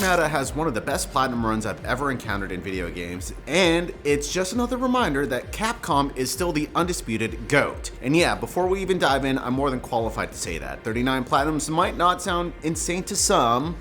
Pragmata has one of the best platinum runs I've ever encountered in video games, and it's just another reminder that Capcom is still the undisputed GOAT. And yeah, before we even dive in, I'm more than qualified to say that. 39 platinums might not sound insane to some,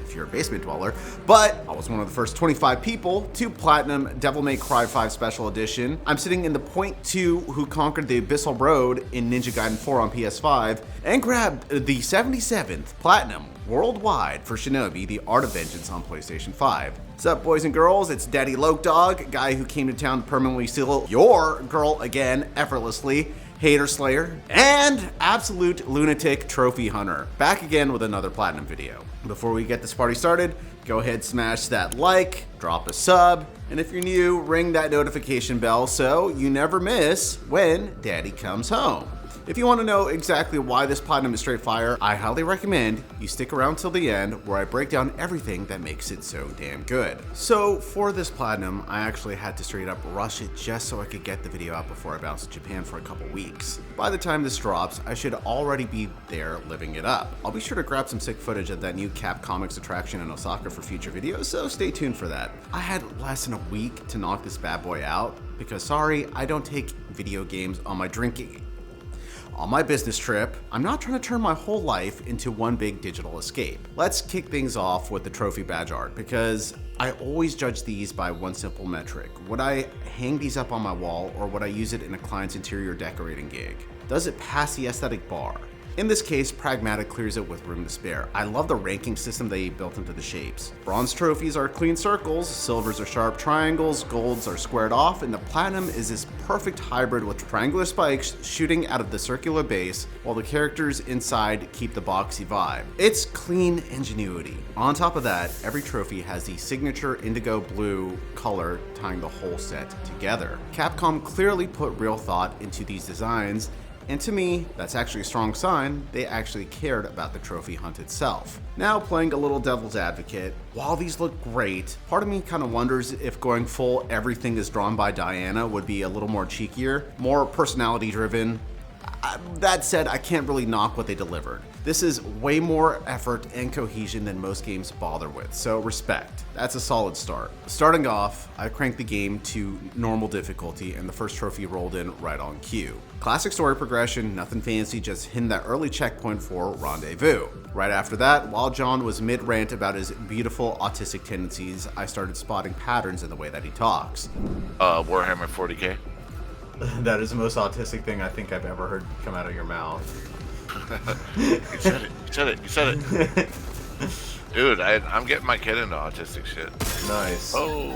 if you're a basement dweller, but I was one of the first 25 people to platinum Devil May Cry 5 Special Edition. I'm sitting in the .2 who conquered the Abyssal Road in Ninja Gaiden 4 on PS5 and grabbed the 77th platinum worldwide for Shinobi, The Art of Vengeance on PlayStation 5. What's up, boys and girls? It's Daddy Lokedog, guy who came to town to permanently steal your girl again, effortlessly, Hater Slayer, and absolute lunatic trophy hunter, back again with another platinum video. Before we get this party started, go ahead, smash that like, drop a sub, and if you're new, ring that notification bell so you never miss when Daddy comes home. If you want to know exactly why this platinum is straight fire, I highly recommend you stick around till the end where I break down everything that makes it so damn good. So for this platinum, I actually had to straight up rush it just so I could get the video out before I bounce to Japan for a couple weeks. By the time this drops, I should already be there living it up. I'll be sure to grab some sick footage of that new Cap Comics attraction in Osaka for future videos, so stay tuned for that. I had less than a week to knock this bad boy out because sorry, I don't take video games on my business trip. I'm not trying to turn my whole life into one big digital escape. Let's kick things off with the trophy badge art because I always judge these by one simple metric. Would I hang these up on my wall or would I use it in a client's interior decorating gig? Does it pass the aesthetic bar? In this case, Pragmata clears it with room to spare. I love the ranking system they built into the shapes. Bronze trophies are clean circles, silvers are sharp triangles, golds are squared off, and the platinum is this perfect hybrid with triangular spikes shooting out of the circular base, while the characters inside keep the boxy vibe. It's clean ingenuity. On top of that, every trophy has the signature indigo blue color tying the whole set together. Capcom clearly put real thought into these designs, and to me, that's actually a strong sign they actually cared about the trophy hunt itself. Now, playing a little devil's advocate, while these look great, part of me kind of wonders if going full everything is drawn by Diana would be a little more cheekier, more personality driven. That said, I can't really knock what they delivered. This is way more effort and cohesion than most games bother with, so respect. That's a solid start. Starting off, I cranked the game to normal difficulty and the first trophy rolled in right on cue. Classic story progression, nothing fancy, just hitting that early checkpoint for Rendezvous. Right after that, while John was mid-rant about his beautiful autistic tendencies, I started spotting patterns in the way that he talks. Warhammer 40k? That is the most autistic thing I think I've ever heard come out of your mouth. You said it. Dude, I'm getting my kid into autistic shit. Nice. Oh.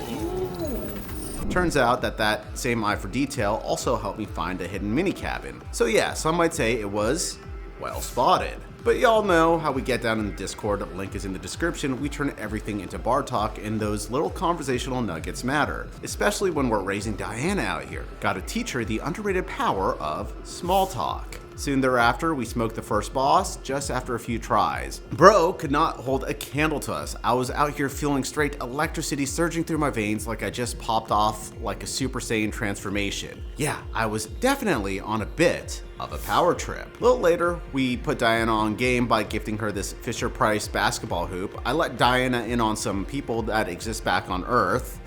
Turns out that same eye for detail also helped me find a hidden mini cabin. So yeah, some might say it was well spotted. But y'all know how we get down in the Discord, link is in the description. We turn everything into bar talk and those little conversational nuggets matter, especially when we're raising Diana out here. Gotta teach her the underrated power of small talk. Soon thereafter, we smoked the first boss just after a few tries. Bro could not hold a candle to us. I was out here feeling straight electricity surging through my veins like I just popped off like a Super Saiyan transformation. Yeah, I was definitely on a bit of a power trip. A little later, we put Diana on game by gifting her this Fisher-Price basketball hoop. I let Diana in on some people that exist back on Earth.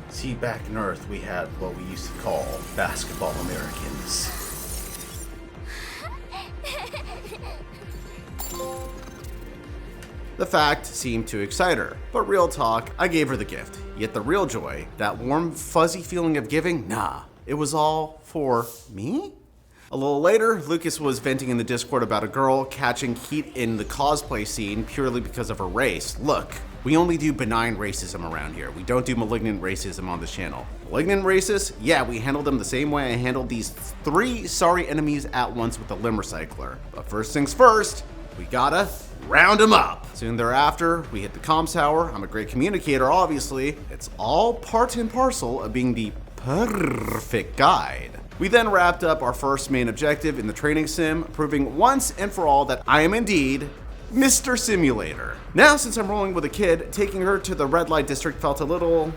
See, back in Earth, we had what we used to call basketball Americans. The fact seemed to excite her, but real talk, I gave her the gift. Yet the real joy, that warm, fuzzy feeling of giving, nah, it was all for me? A little later, Lucas was venting in the Discord about a girl catching heat in the cosplay scene purely because of her race. Look, we only do benign racism around here. We don't do malignant racism on this channel. Malignant racists? Yeah, we handle them the same way I handled these 3 sorry enemies at once with the limb recycler. But first things first, we gotta round them up. Soon thereafter, we hit the comms tower. I'm a great communicator, obviously. It's all part and parcel of being the perfect guide. We then wrapped up our first main objective in the training sim, proving once and for all that I am indeed Mr. Simulator. Now, since I'm rolling with a kid, taking her to the red light district felt a little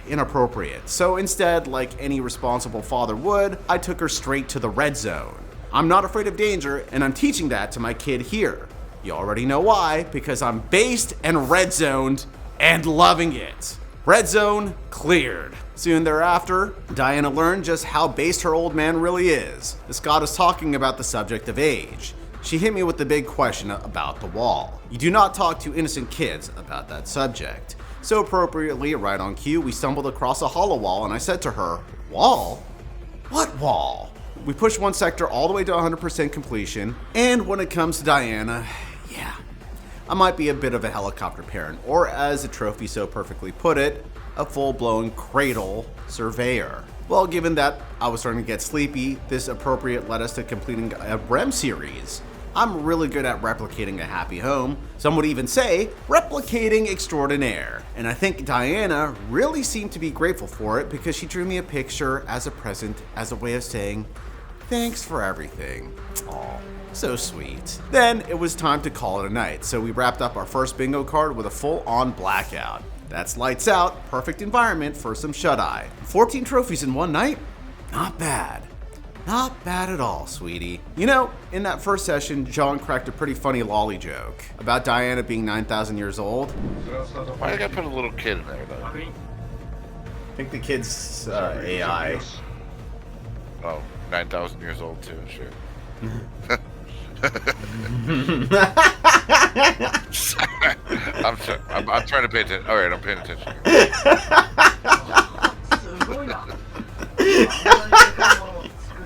inappropriate. So instead, like any responsible father would, I took her straight to the red zone. I'm not afraid of danger, and I'm teaching that to my kid here. You already know why, because I'm based and red zoned and loving it. Red zone cleared. Soon thereafter, Diana learned just how based her old man really is. This god is talking about the subject of age. She hit me with the big question about the wall. You do not talk to innocent kids about that subject. So appropriately, right on cue, we stumbled across a hollow wall and I said to her, "Wall? What wall?" We pushed one sector all the way to 100% completion, and when it comes to Diana, yeah, I might be a bit of a helicopter parent, or as the trophy so perfectly put it, a full-blown cradle surveyor. Well, given that I was starting to get sleepy, this appropriate led us to completing a REM series. I'm really good at replicating a happy home. Some would even say, replicating extraordinaire. And I think Diana really seemed to be grateful for it because she drew me a picture as a present, as a way of saying, thanks for everything. Aw, so sweet. Then it was time to call it a night, so we wrapped up our first bingo card with a full-on blackout. That's lights out, perfect environment for some shut-eye. 14 trophies in one night? Not bad. Not bad at all, sweetie. You know, in that first session, John cracked a pretty funny lolly joke about Diana being 9,000 years old. Why did I put a little kid in there, though? I think the kid's AI. Oh, 9,000 years old, too, sure. I'm trying to pay attention. All right, I'm paying attention.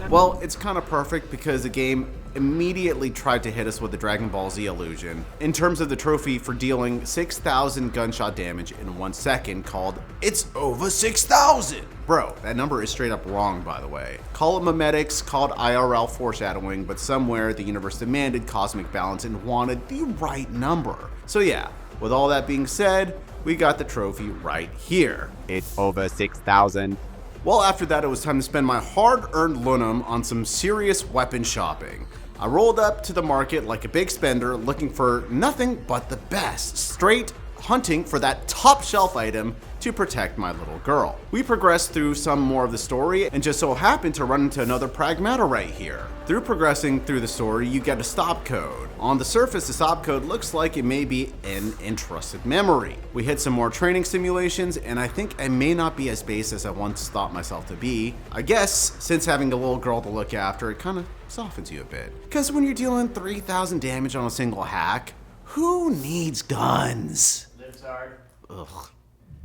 Well, it's kind of perfect because the game immediately tried to hit us with the Dragon Ball Z illusion in terms of the trophy for dealing 6,000 gunshot damage in 1 second called It's Over 6,000. Bro, that number is straight up wrong, by the way. Call it memetics, call it IRL foreshadowing, but somewhere the universe demanded cosmic balance and wanted the right number. So yeah, with all that being said, we got the trophy right here. It's over 6,000. Well, after that, it was time to spend my hard-earned lunum on some serious weapon shopping. I rolled up to the market like a big spender, looking for nothing but the best, straight hunting for that top shelf item to protect my little girl. We progressed through some more of the story and just so happened to run into another Pragmata right here. Through progressing through the story, you get a stop code. On the surface, the stop code looks like it may be an entrusted memory. We hit some more training simulations, and I think I may not be as base as I once thought myself to be. I guess, since having a little girl to look after, it kind of softens you a bit. Because when you're dealing 3,000 damage on a single hack, who needs guns? Lives hard. Ugh.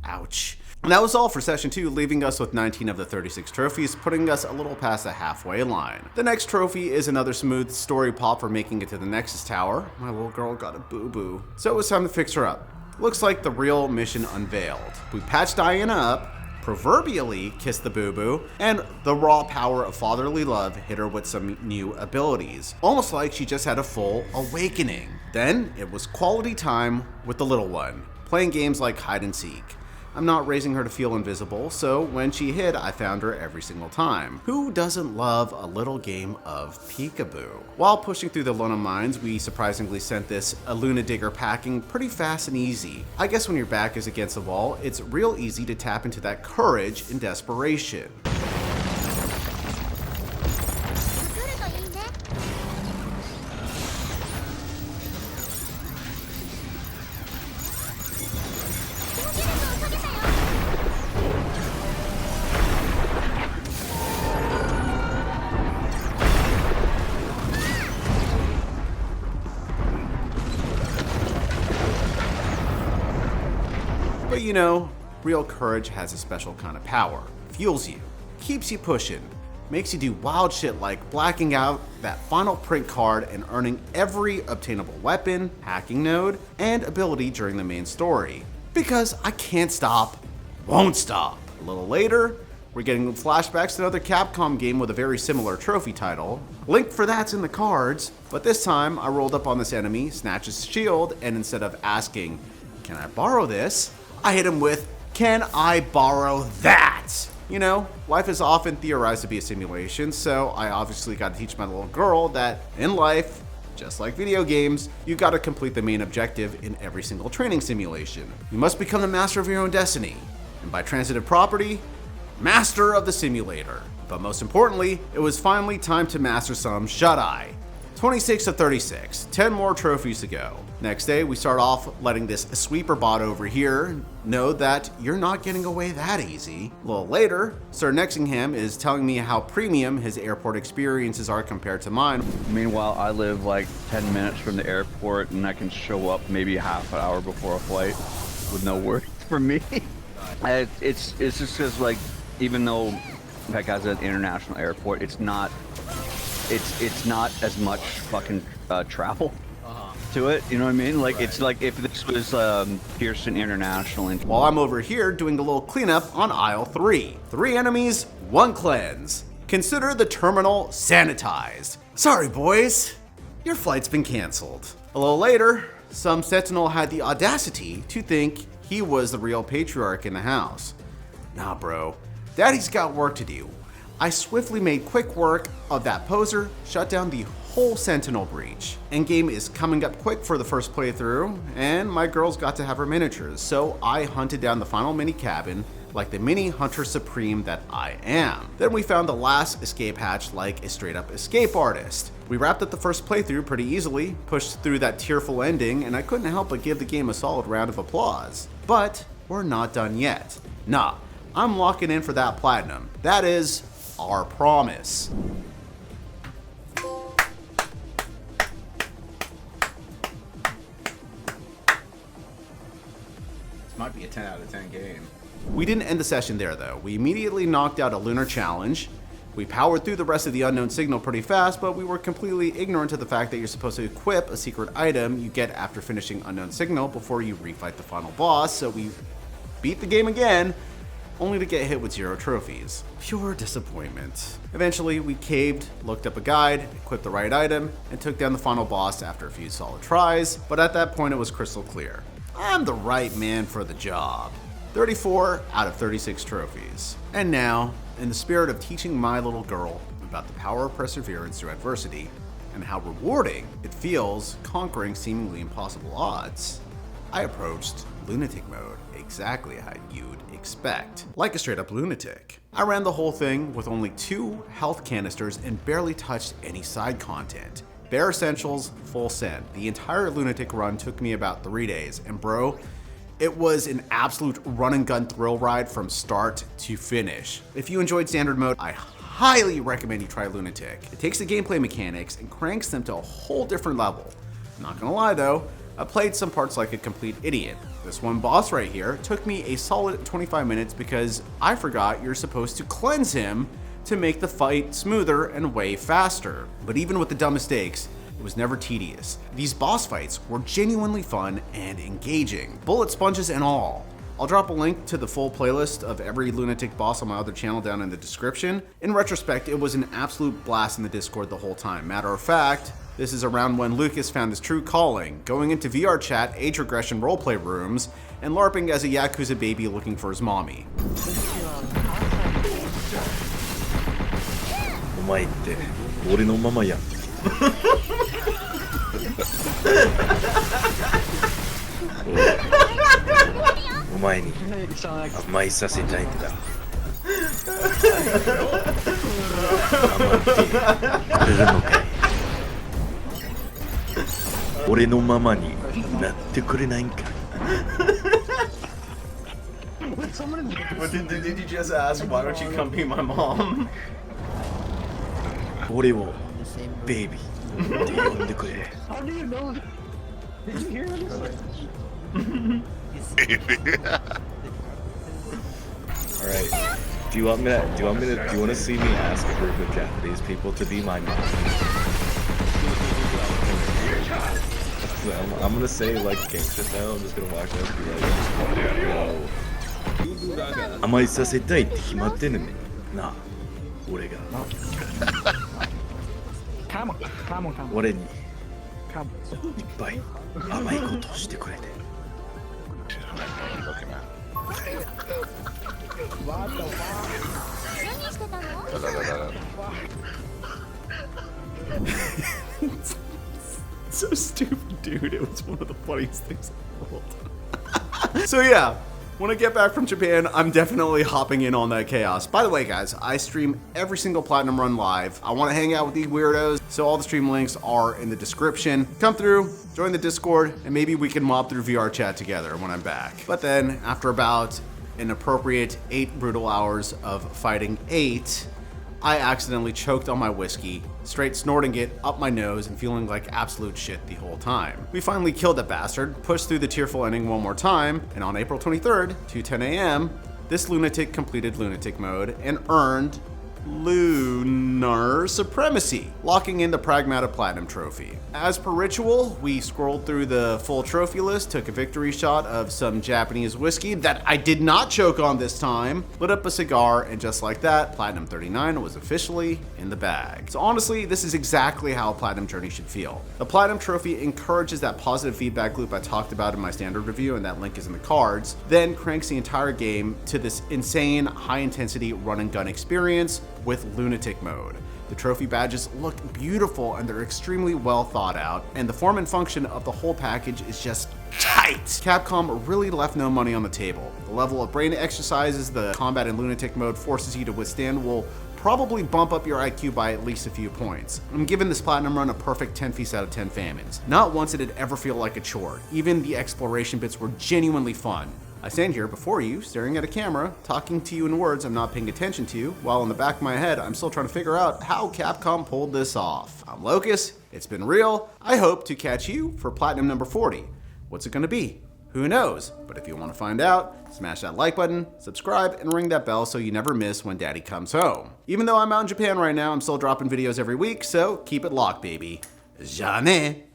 Ouch. And that was all for session 2, leaving us with 19 of the 36 trophies, putting us a little past the halfway line. The next trophy is another smooth story pop for making it to the Nexus Tower. My little girl got a boo-boo. So it was time to fix her up. Looks like the real mission unveiled. We patched Diana up, proverbially kissed the boo-boo, and the raw power of fatherly love hit her with some new abilities. Almost like she just had a full awakening. Then it was quality time with the little one, playing games like hide and seek. I'm not raising her to feel invisible, so when she hid, I found her every single time. Who doesn't love a little game of peekaboo? While pushing through the Luna mines, we surprisingly sent this a Luna Digger packing pretty fast and easy. I guess when your back is against the wall, it's real easy to tap into that courage and desperation. But you know, real courage has a special kind of power. Fuels you, keeps you pushing, makes you do wild shit like blacking out that final print card and earning every obtainable weapon, hacking node, and ability during the main story. Because I can't stop, won't stop. A little later, we're getting flashbacks to another Capcom game with a very similar trophy title. Link for that's in the cards, but this time I rolled up on this enemy, snatched his shield, and instead of asking, "Can I borrow this?" I hit him with, "Can I borrow that?" You know, life is often theorized to be a simulation, so I obviously got to teach my little girl that in life, just like video games, you got to complete the main objective in every single training simulation. You must become the master of your own destiny. And by transitive property, master of the simulator. But most importantly, it was finally time to master some shut-eye. 26 of 36, 10 more trophies to go. Next day, we start off letting this sweeper bot over here know that you're not getting away that easy. A little later, Sir Nexingham is telling me how premium his airport experiences are compared to mine. Meanwhile, I live like 10 minutes from the airport and I can show up maybe half an hour before a flight with no worries for me. It's just because, like, even though Peck has an international airport, it's not as much fucking travel to it, you know what I mean? Like, it's like if this was Pearson International. While I'm over here doing a little cleanup on aisle 3. 3 enemies, 1 cleanse. Consider the terminal sanitized. Sorry boys, your flight's been canceled. A little later, some sentinel had the audacity to think he was the real patriarch in the house. Nah bro, daddy's got work to do. I swiftly made quick work of that poser, shut down the whole sentinel breach. Endgame is coming up quick for the first playthrough, and my girl's got to have her miniatures, so I hunted down the final mini cabin like the mini hunter supreme that I am. Then we found the last escape hatch like a straight up escape artist. We wrapped up the first playthrough pretty easily, pushed through that tearful ending, and I couldn't help but give the game a solid round of applause. But we're not done yet. Nah, I'm locking in for that platinum. That is our promise. This might be a 10 out of 10 game. We didn't end the session there though. We immediately knocked out a lunar challenge. We powered through the rest of the unknown signal pretty fast, but we were completely ignorant of the fact that you're supposed to equip a secret item you get after finishing unknown signal before you refight the final boss, so we beat the game again, only to get hit with 0 trophies. Pure disappointment. Eventually, we caved, looked up a guide, equipped the right item, and took down the final boss after a few solid tries, but at that point it was crystal clear. I'm the right man for the job. 34 out of 36 trophies. And now, in the spirit of teaching my little girl about the power of perseverance through adversity, and how rewarding it feels conquering seemingly impossible odds, I approached Lunatic Mode exactly how you'd expect, like a straight up lunatic. I ran the whole thing with only 2 health canisters and barely touched any side content. Bare essentials, full send. The entire lunatic run took me about 3 days, and bro, it was an absolute run and gun thrill ride from start to finish. If you enjoyed standard mode, I highly recommend you try Lunatic. It takes the gameplay mechanics and cranks them to a whole different level. Not gonna lie though, I played some parts like a complete idiot. This one boss right here took me a solid 25 minutes because I forgot you're supposed to cleanse him to make the fight smoother and way faster. But even with the dumb mistakes, it was never tedious. These boss fights were genuinely fun and engaging, bullet sponges and all. I'll drop a link to the full playlist of every lunatic boss on my other channel down in the description. In retrospect, it was an absolute blast in the Discord the whole time. Matter of fact, this is around when Lucas found his true calling, going into VR chat, age regression roleplay rooms, and LARPing as a Yakuza baby looking for his mommy. お前って俺のママやん。お前に甘えさせたいんだ。甘ってくれるのかい。俺のママになってくれないんかい。Did you just ask, why don't you come be my mom? 俺をベイビーって呼んでくれ。How do you know? Did you hear him? All right. Do you want to see me ask a group of Japanese people to be my mom? I'm gonna say like gangster style. I'm just gonna walk up and be like, yo. 甘えさせたいって決まってんねんなあ、俺が。俺にいっぱい甘いことをしてくれて。So stupid, dude. It was one of the funniest things in the world. So yeah, When I get back from Japan, I'm definitely hopping in on that chaos. By the way, guys, I stream every single Platinum Run live. I want to hang out with these weirdos, so all the stream links are in the description. Come through, join the Discord, and maybe we can mob through VR chat together when I'm back. But then, after about an appropriate 8 brutal hours of fighting 8, I accidentally choked on my whiskey, straight snorting it up my nose and feeling like absolute shit the whole time. We finally killed that bastard, pushed through the tearful ending one more time, and on April 23rd, 2:10 a.m., this lunatic completed Lunatic Mode and earned Lunar Supremacy, locking in the Pragmata Platinum Trophy. As per ritual, we scrolled through the full trophy list, took a victory shot of some Japanese whiskey that I did not choke on this time, lit up a cigar, and just like that, Platinum 39 was officially in the bag. So honestly, this is exactly how a Platinum journey should feel. The Platinum Trophy encourages that positive feedback loop I talked about in my standard review, and that link is in the cards, then cranks the entire game to this insane, high-intensity run-and-gun experience with Lunatic Mode. The trophy badges look beautiful and they're extremely well thought out, and the form and function of the whole package is just tight. Capcom really left no money on the table. The level of brain exercises the combat in Lunatic Mode forces you to withstand will probably bump up your IQ by at least a few points. I'm giving this Platinum Run a perfect 10 feasts out of 10 famines. Not once did it ever feel like a chore. Even the exploration bits were genuinely fun. I stand here before you, staring at a camera, talking to you in words I'm not paying attention to, while in the back of my head, I'm still trying to figure out how Capcom pulled this off. I'm Locust, it's been real. I hope to catch you for Platinum number 40. What's it gonna be? Who knows? But if you want to find out, smash that like button, subscribe, and ring that bell so you never miss when Daddy comes home. Even though I'm out in Japan right now, I'm still dropping videos every week, so keep it locked, baby. Jamais.